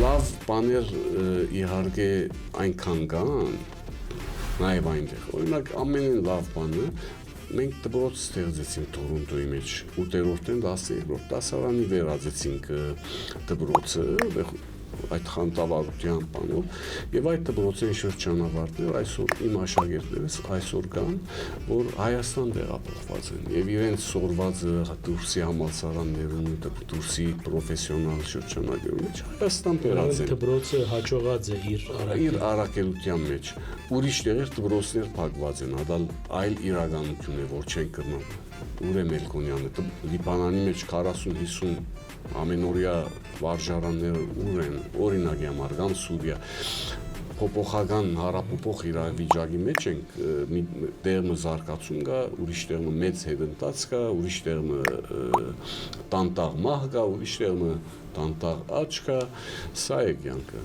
լավ բաներ իհարկե այնքան կան, նաև այնտեղ, օրինակ ամենին լավ բանը, մենք դպրոց ստեղծեցինք Թորոնտոյի մեջ, 8-րդն 10-րդ դասարանի վերածեցինք դպրոցը, այդ խանդավառության բանով, եւ այդ դպրոցի շրջանավարտներ այսօր իմ աշակերտներս այսօր կան, որ Հայաստան տեղափոխված են եւ իրենց սորվածը դուրսի համալսարաններում, դուրսի պրոֆեսիոնալ շրջանակներում մեջ Հայաստան բերած են։ Դպրոցը հաջողած է իր առաքելության մեջ։ Ուրիշ տեղեր դպրոցներ փակված են, դա այլ իրականություն է, որ չեն կրնում։ Ուրեմն Մելքոնյանը Լիբանանի մեջ 40-50 ամենօրյա վարժարանները ուր են, օրինակ համար կամ Սուրիա փոփոխական հարապոփոխ իրավիճակի մեջ ենք, մի տեղը զարգացում կա, ուրիշ տեղը մեծ հետընթաց կա, ուրիշ տեղը տանտաղ մահ կա, ուրիշ տեղը տանտաղ աճ կա, սա է կյանքը։